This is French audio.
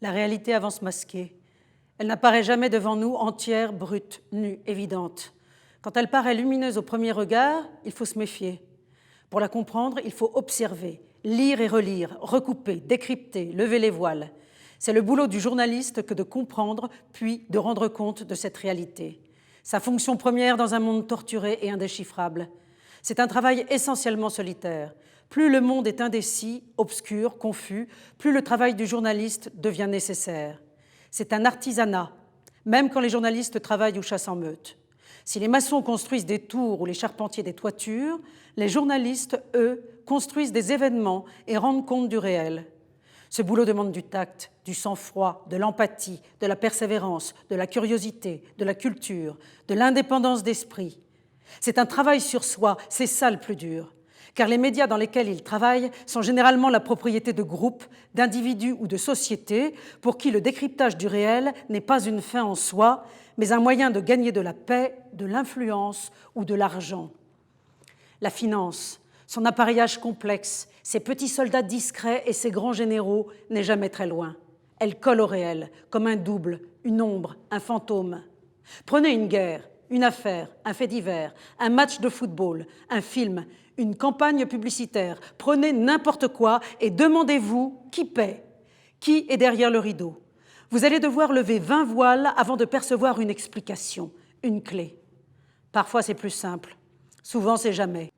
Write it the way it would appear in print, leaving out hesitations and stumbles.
La réalité avance masquée. Elle n'apparaît jamais devant nous entière, brute, nue, évidente. Quand elle paraît lumineuse au premier regard, il faut se méfier. Pour la comprendre, il faut observer, lire et relire, recouper, décrypter, lever les voiles. C'est le boulot du journaliste que de comprendre, puis de rendre compte de cette réalité. Sa fonction première dans un monde torturé et indéchiffrable. C'est un travail essentiellement solitaire. Plus le monde est indécis, obscur, confus, plus le travail du journaliste devient nécessaire. C'est un artisanat, même quand les journalistes travaillent ou chassent en meute. Si les maçons construisent des tours ou les charpentiers des toitures, les journalistes, eux, construisent des événements et rendent compte du réel. Ce boulot demande du tact, du sang-froid, de l'empathie, de la persévérance, de la curiosité, de la culture, de l'indépendance d'esprit. C'est un travail sur soi, c'est ça le plus dur. Car les médias dans lesquels ils travaillent sont généralement la propriété de groupes, d'individus ou de sociétés pour qui le décryptage du réel n'est pas une fin en soi, mais un moyen de gagner de la paix, de l'influence ou de l'argent. La finance, son appareillage complexe, ses petits soldats discrets et ses grands généraux n'est jamais très loin. Elle colle au réel, comme un double, une ombre, un fantôme. Prenez une guerre, une affaire, un fait divers, un match de football, un film, une campagne publicitaire. Prenez n'importe quoi et demandez-vous qui paie, qui est derrière le rideau. Vous allez devoir lever 20 voiles avant de percevoir une explication, une clé. Parfois c'est plus simple, souvent c'est jamais.